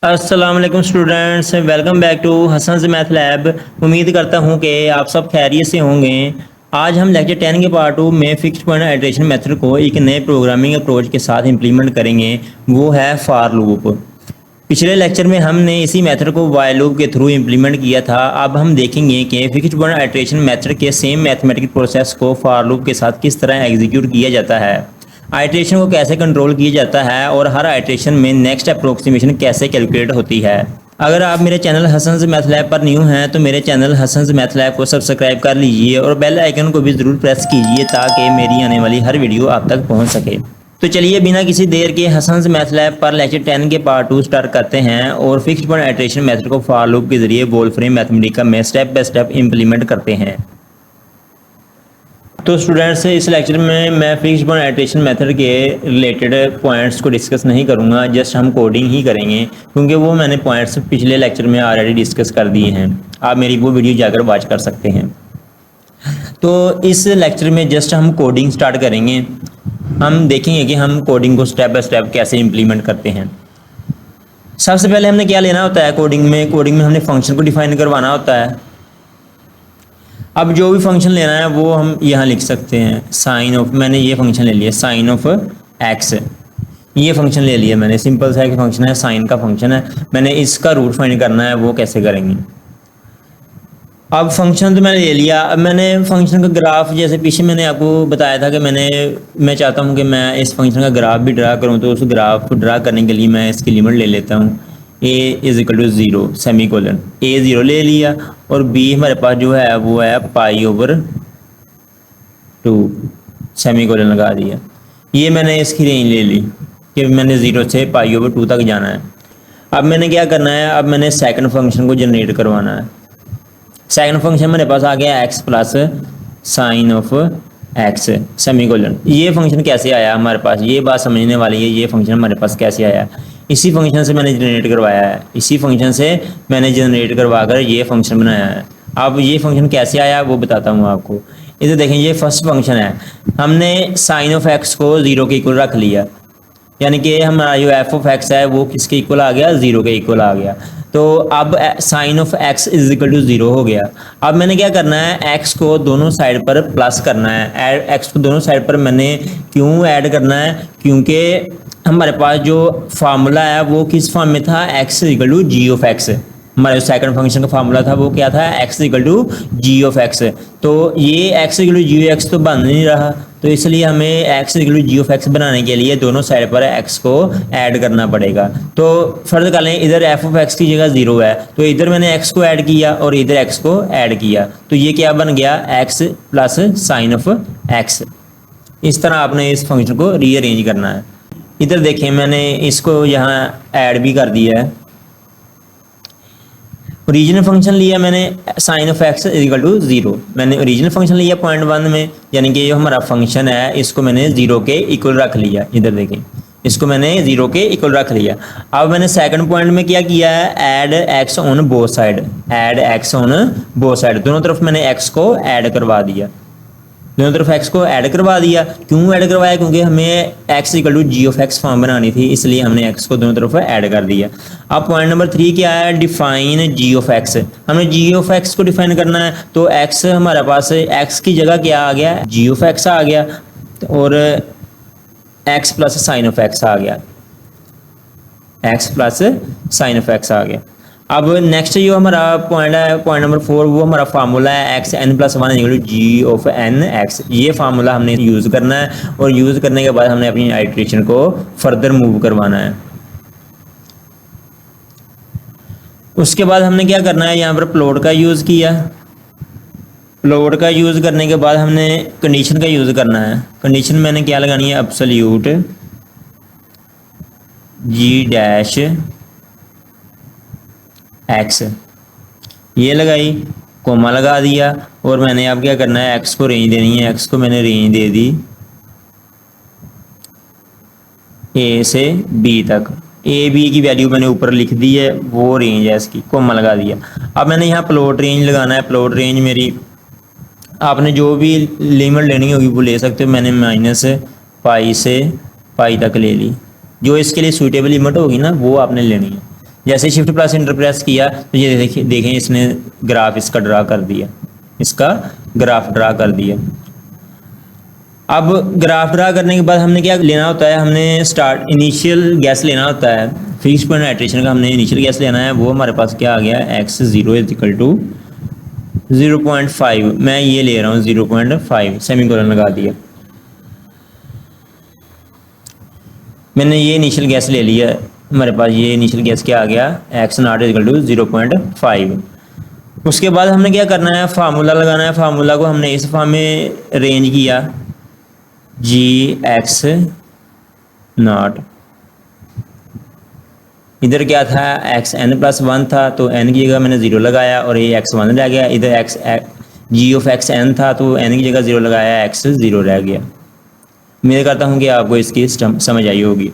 अस्सलाम वालेकुम students, welcome back to Hasan's math lab. उम्मीद करता हूं कि आप सब खैरियत से होंगे। आज हम लेक्चर 10 के पार्ट 2 में फिक्स्ड पॉइंट आइटरेशन मेथड को एक नए प्रोग्रामिंग अप्रोच के साथ इंप्लीमेंट करेंगे। वो है फॉर लूप। पिछले लेक्चर में हमने इसी मेथड को वाइल लूप के थ्रू इंप्लीमेंट किया था। अब हम देखेंगे कि फिक्स्ड पॉइंट आइटरेशन मेथड के सेम मैथमेटिकल प्रोसेस को फॉर लूप के साथ किस तरह एग्जीक्यूट किया जाता है, आइटरेशन को कैसे कंट्रोल किया जाता है और हर आइटरेशन में नेक्स्ट अप्रोक्सीमेशन कैसे कैलकुलेट होती है। अगर आप मेरे चैनल हसन्स मैथ लैब पर न्यू हैं तो मेरे चैनल हसन्स मैथ लैब को सब्सक्राइब कर लीजिए और बेल आइकन को भी ज़रूर प्रेस कीजिए ताकि मेरी आने वाली हर वीडियो आप तक पहुंच सके। तो चलिए बिना किसी देर के हसन्स मैथ लैब पर लेक्चर 10 के पार्ट 2 स्टार्ट करते हैं और फिक्स्ड पॉइंट आइटरेशन मेथड को फॉर लूप के जरिए वोल्फ्रेम मैथमेटिका में स्टेप बाय स्टेप इंप्लीमेंट करते हैं। तो स्टूडेंट्स, इस लेक्चर में मैं फिक्स्ड पॉइंट आइटरेशन मेथड के रिलेटेड पॉइंट्स को डिस्कस नहीं करूंगा, जस्ट हम कोडिंग ही करेंगे क्योंकि वो मैंने पॉइंट्स पिछले लेक्चर में ऑलरेडी डिस्कस कर दिए हैं। आप मेरी वो वीडियो जाकर वॉच कर सकते हैं। तो इस लेक्चर में जस्ट हम कोडिंग स्टार्ट करेंगे। हम देखेंगे कि हम कोडिंग को स्टेप बाय स्टेप कैसे इंप्लीमेंट करते हैं। सबसे पहले हमने क्या लेना होता है कोडिंग में हमने फंक्शन को डिफाइन करवाना होता है। अब जो भी फंक्शन लेना है वो हम यहाँ लिख सकते हैं। साइन ऑफ, मैंने ये फंक्शन ले लिया साइन ऑफ एक्स, ये फंक्शन ले लिया मैंने। सिंपल सा एक फंक्शन है, साइन का फंक्शन है। मैंने इसका रूट फाइंड करना है, वो कैसे करेंगे। अब फंक्शन तो मैंने ले लिया। अब मैंने फंक्शन का ग्राफ, जैसे पीछे मैंने आपको बताया था कि मैं चाहता हूँ कि मैं इस फंक्शन का ग्राफ भी ड्रा करूँ, तो उस ग्राफ को ड्रा करने के लिए मैं इसकी लिमिट ले लेता हूँ। a is equal to 0 semicolon, a 0 ले लिया और b हमारे पास जो है वो है π/2 सेमी कोलन लगा दिया। ये मैंने इसकी रेंज ले ली कि मैंने 0 से π/2 तक जाना है। अब मैंने क्या करना है, अब मैंने सेकंड फंक्शन को जनरेट करवाना है। सेकंड फंक्शन मेरे पास आ गया x plus sine of x semi colon. ये फंक्शन कैसे आया हमारे पास, ये बात समझने वाली है। ये फंक्शन हमारे पास कैसे आया, इसी फंक्शन से मैंने जनरेट करवाया है। इसी फंक्शन से मैंने जनरेट करवा कर ये फंक्शन बनाया है। अब ये फंक्शन कैसे आया वो बताता हूँ आपको। इधर देखें, ये फर्स्ट फंक्शन है। हमने साइन ऑफ एक्स को 0 के इक्वल रख लिया, यानी कि हमारा जो एफ ऑफ एक्स है वो किसके इक्वल आ गया, 0 के इक्वल आ गया। तो अब sine of x is equal to 0 हो गया। अब मैंने क्या करना है, एक्स को दोनों साइड पर प्लस करना है। एक्स को दोनों साइड पर मैंने क्यों ऐड करना है, क्योंकि हमारे पास जो फार्मूला है वो किस फॉर्म में था, x equal to G of x. हमारे सेकंड फंक्शन का फार्मूला था वो क्या था, x equal to G of x. तो ये x equal to G of x तो बन नहीं रहा, तो इसलिए हमें x equal to G of x बनाने के लिए दोनों साइड पर एक्स को ऐड करना पड़ेगा। तो फर्ज कर लें इधर एफ ऑफ एक्स की जगह 0 है, तो इधर मैंने एक्स को ऐड किया और इधर एक्स को ऐड किया, तो ये क्या बन गया, x plus sine of x. इस तरह आपने इस फंक्शन को रीअरेंज करना है। इधर देखें, मैंने इसको यहाँ ऐड भी कर दिया है। ओरिजिनल फंक्शन लिया मैंने sine of x equal to 0। मैंने ओरिजिनल फंक्शन लिया पॉइंट 1 में, यानी कि जो हमारा फंक्शन है इसको मैंने 0 के इक्वल रख लिया। इधर देखें, इसको मैंने 0 के इक्वल रख लिया। अब मैंने सेकंड पॉइंट में क्या किया है, add x on both side, add x on both side. दोनों तरफ मैंने एक्स को ऐड करवा दिया, दोनों तरफ एक्स को ऐड करवा दिया। क्यों ऐड करवाया, क्योंकि हमें x equal to G of x form बनानी थी, इसलिए हमने एक्स को दोनों तरफ ऐड कर दिया। अब पॉइंट नंबर 3 क्या है, डिफाइन जी ऑफ एक्स। हमें जी ऑफ एक्स को डिफाइन करना है, तो एक्स हमारे पास एक्स की जगह क्या आ गया, जी ऑफ एक्स आ गया और x plus sine of x आ गया, x plus sine of x आ गया। अब नेक्स्ट जो हमारा पॉइंट है, पॉइंट नंबर 4, वो हमारा फार्मूला है x n plus 1 equal to G of n x. ये फार्मूला हमने यूज़ करना है और यूज़ करने के बाद हमने अपनी आइटरेशन को फर्दर मूव करवाना है। उसके बाद हमने क्या करना है, यहाँ पर प्लॉट का यूज़ किया। प्लॉट का यूज़ करने के बाद हमने कंडीशन का यूज़ करना है। कंडीशन मैंने क्या लगानी है, एब्सोल्यूट जी डैश एक्स, ये लगाई, कोमा लगा दिया और मैंने अब क्या करना है, एक्स को रेंज देनी है। एक्स को मैंने रेंज दे दी ए से बी तक। ए बी की वैल्यू मैंने ऊपर लिख दी है, वो रेंज है इसकी, कोमा लगा दिया। अब मैंने यहाँ प्लॉट रेंज लगाना है। प्लॉट रेंज मेरी, आपने जो भी लिमिट लेनी होगी वो ले सकते हो। मैंने -π से π तक ले ली, जो इसके लिए सूटेबल लिमिट होगी ना वो आपने लेनी है। जैसे शिफ्ट प्लस इंटर प्रेस किया तो ये देखिए, देखें इसने ग्राफ इसका ड्रा कर दिया, इसका ग्राफ ड्रा कर दिया। अब ग्राफ ड्रा करने के बाद हमने क्या लेना होता है, हमने स्टार्ट इनिशियल गैस लेना होता है, फिक्स पॉइंट आइट्रेशन का हमने इनिशियल गैस लेना है। वो हमारे पास क्या आ गया, x0 इज इक्वल टू 0.5, मैं ये ले रहा हूँ 0.5, सेमीकोलन लगा दिया। मैंने ये इनिशियल गैस ले लिया, हमारे पास ये इनिशियल गैस क्या आ गया, x0 इज इक्वल टू 0.5। उसके बाद हमने क्या करना है, फार्मूला लगाना है। फार्मूला को हमने इस फॉर्म में अरेंज किया, gx0, इधर क्या था xn+1 था तो n की जगह मैंने 0 लगाया और ये x1 रह गया। इधर g(xn) था तो n की जगह 0 लगाया, x0 रह गया। उम्मीद करता हूँ कि आपको इसकी समझ आई होगी।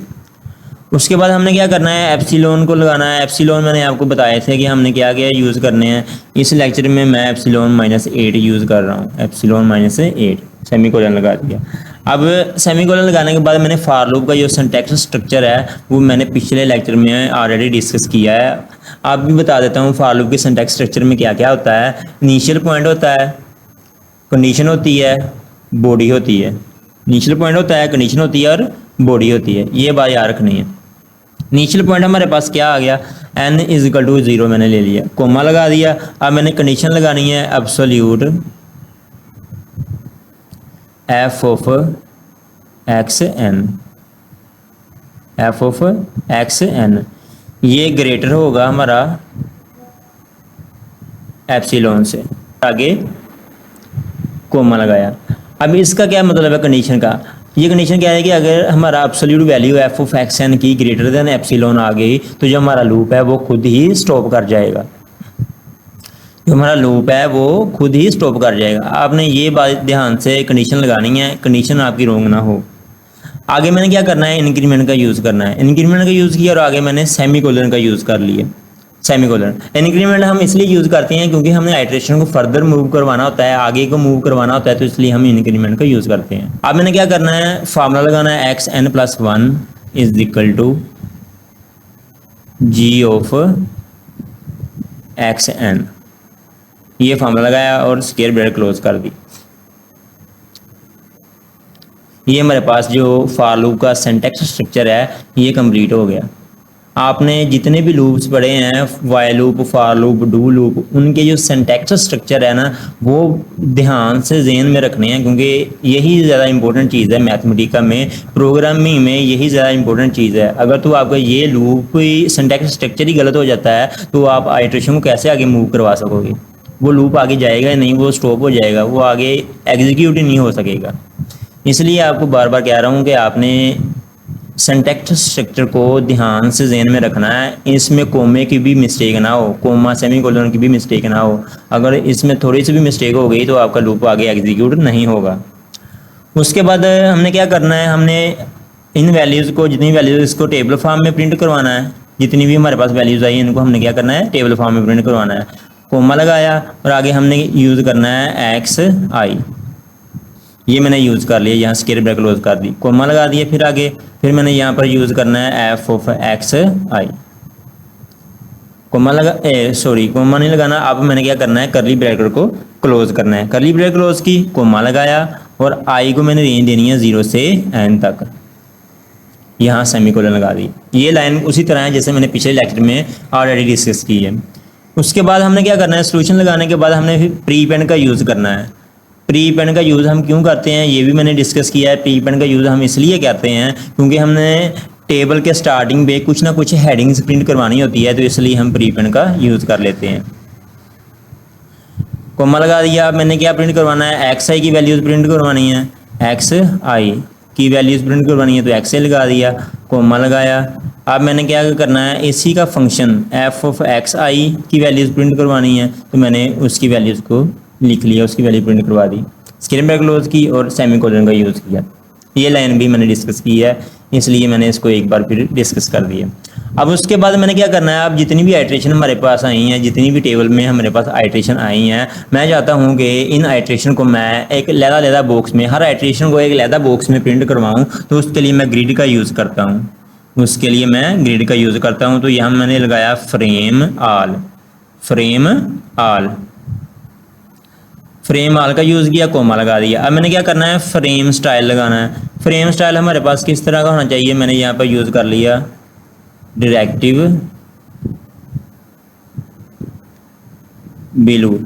उसके बाद हमने क्या करना है, एप्सिलॉन को लगाना है। एप्सिलॉन मैंने आपको बताए थे कि हमने क्या क्या यूज़ करने हैं। इस लेक्चर में मैं एप्सिलॉन -8 यूज़ कर रहा हूँ, एप्सिलॉन -8, सेमीकोलन लगा दिया। अब सेमीकोलन लगाने के बाद मैंने फॉर लूप का जो सिंटैक्स स्ट्रक्चर है वो मैंने पिछले लेक्चर में ऑलरेडी डिस्कस किया है। आप भी बता देता हूँ फॉर लूप के सिंटैक्स स्ट्रक्चर में क्या क्या होता है। इनिशियल पॉइंट होता है, कंडीशन होती है, बॉडी होती है। इनिशियल पॉइंट होता है, कंडीशन होती है और बॉडी होती है, ये बात याद रखनी है। इनिशियल पॉइंट हमारे पास क्या आ गया, n इज इक्वल टू 0 मैंने ले लिया, कोमा लगा दिया। अब मैंने कंडीशन लगानी है absolute f of xn, f of xn, ये ग्रेटर होगा हमारा एप्सिलॉन से। आगे कोमा लगाया। अब इसका क्या मतलब है कंडीशन का, ये कंडीशन क्या है कि अगर हमारा absolute value f of xn की ग्रेटर देन एप्सिलॉन आ गई तो जो हमारा लूप है वो खुद ही स्टॉप कर जाएगा, जो हमारा लूप है वो खुद ही स्टॉप कर जाएगा। आपने ये बात ध्यान से कंडीशन लगानी है, कंडीशन आपकी रॉन्ग ना हो। आगे मैंने क्या करना है, इंक्रीमेंट का यूज़ करना है। इंक्रीमेंट का यूज़ किया और आगे मैंने सेमीकोलन का यूज़ कर लिया। सेमीकोलन इंक्रीमेंट हम इसलिए यूज़ करते हैं क्योंकि हमने आइट्रेशन को फर्दर मूव करवाना होता है, आगे को मूव करवाना होता है, तो इसलिए हम इंक्रीमेंट का यूज़ करते हैं। अब मैंने क्या करना है, फार्मूला लगाना है xn+1 is equal to g of xn, ये फार्मूला लगाया और स्क्वायर ब्रैकेट क्लोज कर दी। ये हमारे पास जो फॉर लूप का सिंटैक्स स्ट्रक्चर है ये कंप्लीट हो गया। आपने जितने भी लूप्स पढ़े हैं, while loop, for loop, do loop, उनके जो सिंटैक्स स्ट्रक्चर है ना वो ध्यान से ज़हन में रखने हैं, क्योंकि यही ज़्यादा इंपॉर्टेंट चीज़ है मैथमेटिका में, प्रोग्रामिंग में यही ज़्यादा इंपॉर्टेंट चीज़ है। अगर तो आपका ये लूप सिंटैक्स स्ट्रक्चर ही गलत हो जाता है तो आप आइट्रेशन को कैसे आगे मूव करवा सकोगे, वो लूप आगे जाएगा नहीं, वो स्टॉप हो जाएगा, वो आगे एग्जीक्यूट ही नहीं हो सकेगा। इसलिए आपको बार बार कह रहा हूँ कि आपने सिंटैक्स स्ट्रक्चर को ध्यान से ज़हन में रखना है, इसमें कोमे की भी मिस्टेक ना हो, कोमा सेमीकोलन की भी मिस्टेक ना हो। अगर इसमें थोड़ी सी भी मिस्टेक हो गई तो आपका लूप आगे एग्जीक्यूट नहीं होगा। उसके बाद हमने क्या करना है, हमने इन वैल्यूज़ को, जितनी वैल्यूज़, इसको टेबल फॉर्म में प्रिंट करवाना है। जितनी भी हमारे पास वैल्यूज़ आई इनको हमने क्या करना है, टेबल फॉर्म में प्रिंट करवाना है। कोमा लगाया और आगे हमने यूज़ करना है xi, ये मैंने यूज़ कर लिया, यहाँ स्क्वायर ब्रैकेट क्लोज कर दी, कोमा लगा दिया। फिर आगे फिर मैंने यहाँ पर यूज़ करना है f ऑफ xi, कोमा लगा, सॉरी कोमा नहीं लगाना। अब मैंने क्या करना है, करली ब्रैकेट को क्लोज करना है। करली ब्रैकेट क्लोज की, कोमा लगाया और i को मैंने रेंज देनी है 0 से n तक, यहाँ सेमीकोलन लगा दी। ये लाइन उसी तरह है जैसे मैंने पिछले लेक्चर में ऑलरेडी डिस्कस की है। उसके बाद हमने क्या करना है, सोल्यूशन लगाने के बाद हमने फिर प्री पेंड का यूज़ करना है। प्री पेंड का यूज़ हम क्यों करते हैं ये भी मैंने डिस्कस किया है। प्री पेंड का यूज़ हम इसलिए करते हैं क्योंकि हमने टेबल के स्टार्टिंग पे कुछ ना कुछ हेडिंग्स प्रिंट करवानी होती है, तो इसलिए हम प्री पेंड का यूज़ कर लेते हैं। कोमा लगा दिया। अब मैंने क्या प्रिंट करवाना है, xi की वैल्यूज़ प्रिंट करवानी है, xi की वैल्यूज़ प्रिंट करवानी है तो xi लगा दिया, कोमा लगाया। अब मैंने क्या करना है, इसी का फंक्शन f ऑफ xi की वैल्यूज़ प्रिंट करवानी है तो मैंने उसकी वैल्यूज़ को लिख लिया, उसकी वैल्यू प्रिंट करवा दी, स्क्वायर ब्रैकेट क्लोज की और सेमीकोलन का यूज़ किया। ये लाइन भी मैंने डिस्कस की है, इसलिए मैंने इसको एक बार फिर डिस्कस कर दिया। अब उसके बाद मैंने क्या करना है, अब जितनी भी आइट्रेशन हमारे पास आई हैं, जितनी भी टेबल में हमारे पास आइट्रेशन आई हैं, मैं चाहता हूँ कि इन आइट्रेशन को मैं एक लैदा बॉक्स में, हर आइट्रेशन को एक लैदा बॉक्स में प्रिंट करवाऊँ। तो उसके लिए मैं ग्रिड का यूज़ करता हूँ। उसके लिए मैं ग्रिड का यूज़ करता हूँ। तो यहाँ मैंने लगाया frame all, frame all, frame all का यूज़ किया, कोमा लगा दिया। अब मैंने क्या करना है, फ्रेम स्टाइल लगाना है। फ्रेम स्टाइल हमारे पास किस तरह का होना चाहिए, मैंने यहाँ पर यूज़ कर लिया डायरेक्टिव बिलू,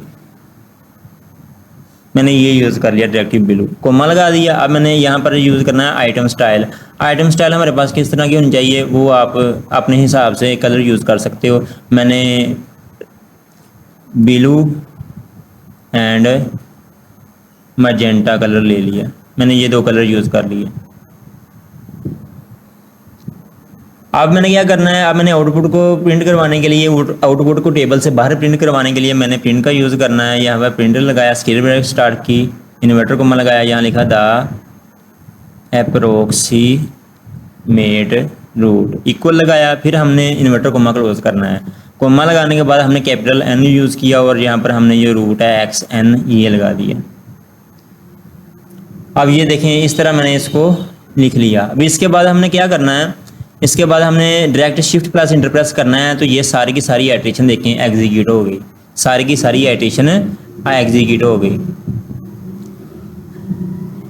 मैंने ये यूज़ कर लिया डायरेक्टिव बिलू, कोमा लगा दिया। अब मैंने यहाँ पर यूज़ करना है आइटम स्टाइल। आइटम स्टाइल हमारे पास किस तरह की होनी चाहिए, वो आप अपने हिसाब से कलर यूज़ कर सकते हो। मैंने ब्लू एंड मैजेंटा कलर ले लिया, मैंने ये दो कलर यूज़ कर लिए। अब मैंने क्या करना है, अब मैंने आउटपुट को प्रिंट करवाने के लिए, आउटपुट को टेबल से बाहर प्रिंट करवाने के लिए मैंने प्रिंट का यूज़ करना है। यहाँ पर प्रिंटर लगाया, स्केल ब्रैकेट स्टार्ट की, इन्वर्टर कोमा लगाया, यहाँ लिखा द अप्रोक्सीमेट रूट इक्वल लगाया, फिर हमने इन्वर्टर कोमा क्लोज करना है। कोमा लगाने के बाद हमने कैपिटल एन यूज़ किया और यहाँ पर हमने जो रूट है एक्स एन ये लगा दिया। अब ये देखें, इस तरह मैंने इसको लिख लिया। अब इसके बाद हमने क्या करना है, इसके बाद हमने direct shift plus enter press करना है। तो ये सारी की सारी एडिशन देखें एग्जीक्यूट हो गई, सारी की सारी एडिशन एग्जीक्यूट हो गई।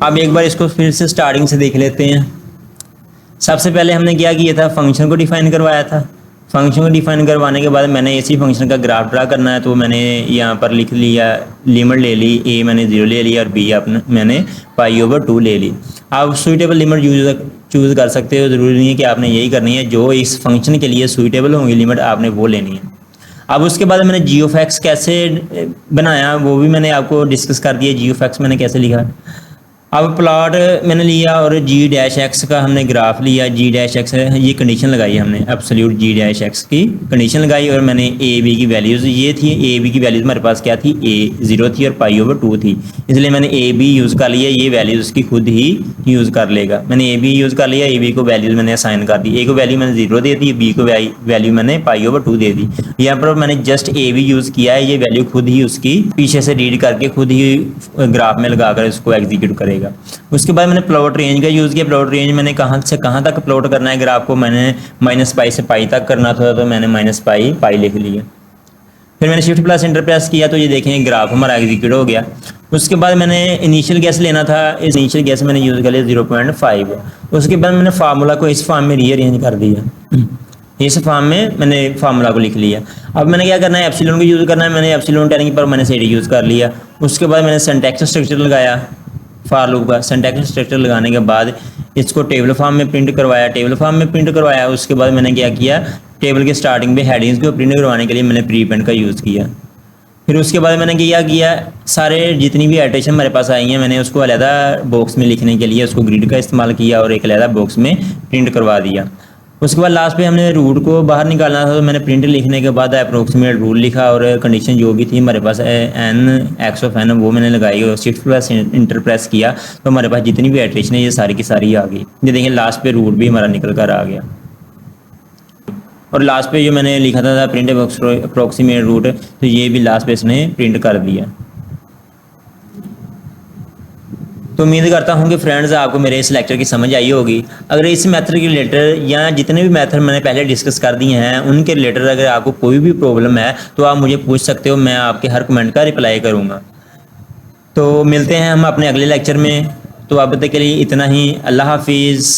अब एक बार इसको फिर से स्टार्टिंग से देख लेते हैं। सबसे पहले हमने क्या किया था, फंक्शन को डिफाइन करवाया था। फंक्शन को डिफाइन करवाने के बाद मैंने इसी फंक्शन का ग्राफ ड्रा करना है। तो मैंने यहाँ पर लिख लिया, लिमिट ले ली, ए मैंने 0 ले लिया और बी अपने मैंने π/2 ले ली। आप सुइटेबल लिमिट चूज़ कर सकते हो, ज़रूरी नहीं है कि आपने यही करनी है, जो इस फंक्शन के लिए सुइटेबल होंगी लिमिट आपने वो लेनी है। अब उसके बाद मैंने जी ऑफ एक्स कैसे बनाया वो भी मैंने आपको डिस्कस कर दिया। जी ऑफ एक्स मैंने कैसे लिखा, अब प्लॉट मैंने लिया और जी डैश एक्स का हमने ग्राफ लिया। जी डैश एक्स है, ये कंडीशन लगाई हमने, एब्सोल्यूट जी डैश एक्स की कंडीशन लगाई और मैंने ए बी की वैल्यूज़ ये थी, ए बी की वैल्यूज़ हमारे पास क्या थी, ए 0 थी और π/2 थी, इसलिए मैंने ए बी यूज़ कर लिया। ये वैल्यूज़ उसकी खुद ही यूज़ कर लेगा। मैंने ए बी यूज़ कर लिया, ए बी को वैल्यूज़ मैंने असाइन कर दी। ए को वैल्यू मैंने 0 दे दी, बी को वैल्यू मैंने π/2 दे दी। यहाँ पर मैंने जस्ट ए बी यूज़ किया है, ये वैल्यू खुद ही उसकी पीछे से रीड करके खुद ही ग्राफ में लगाकर इसको एग्जीक्यूट करेगा। उसके बाद मैंने प्लॉट रेंज का यूज़ किया। प्लॉट रेंज मैंने कहाँ से कहाँ तक प्लॉट करना है ग्राफ को, मैंने -π से π तक करना था, तो मैंने -π लिख लिया। फिर मैंने शिफ्ट प्लस इंटर प्रेस किया, तो ये देखें ग्राफ हमारा एग्जीक्यूट हो गया। उसके बाद मैंने इनिशियल गैस लेना था, इस इनिशियल गैस मैंने यूज़ कर लिया 0.5। उसके बाद मैंने फार्मूला को इस फॉर्म में रीअरेंज कर दिया, इस फॉर्म में मैंने फार्मूला को लिख लिया। अब मैंने क्या करना है, एप्सिलॉन को यूज़ करना है। मैंने एप्सिलॉन टेनिंग पर मैंने सेड यूज़ कर लिया। उसके बाद मैंने सिंटैक्स स्ट्रक्चर लगाया, फॉर लूप का सिंटैक्स स्ट्रक्चर लगाने के बाद इसको टेबल फॉर्म में प्रिंट करवाया। टेबल फॉर्म में प्रिंट करवाया, उसके बाद मैंने क्या किया, टेबल के स्टार्टिंग पे हेडिंग्स को प्रिंट करवाने के लिए मैंने प्री प्रिंट का यूज़ किया। फिर उसके बाद मैंने क्या किया, सारे जितनी भी एडिशन मेरे पास आई हैं मैंने उसको अलहदा बॉक्स में लिखने के लिए उसको ग्रिड का इस्तेमाल किया और एक अलहदा बॉक्स में प्रिंट करवा दिया। उसके बाद लास्ट पे हमने रूट को बाहर निकालना था, तो मैंने प्रिंट लिखने के बाद अप्रोक्सीमेट रूट लिखा और कंडीशन जो भी थी हमारे पास एन एक्स ऑफ एन वो मैंने लगाई और शिफ्ट प्लस इंटर प्रेस किया, तो हमारे पास जितनी भी एट्रेशन है ये सारी की सारी आ गई। ये देखिए लास्ट पे रूट भी हमारा निकल कर आ गया। और लास्ट पे जो मैंने लिखा था प्रिंट अप्रोक्सीमेट रूट, तो ये भी लास्ट पे इसने प्रिंट कर दिया। तो उम्मीद करता हूँ कि फ्रेंड्स आपको मेरे इस लेक्चर की समझ आई होगी। अगर इस मेथड के रिलेटेड या जितने भी मेथड मैंने पहले डिस्कस कर दिए हैं उनके रिलेटेड अगर आपको कोई भी प्रॉब्लम है तो आप मुझे पूछ सकते हो, मैं आपके हर कमेंट का रिप्लाई करूँगा। तो मिलते हैं हम अपने अगले लेक्चर में। तो अब तक के लिए इतना ही, अल्लाह हाफिज़।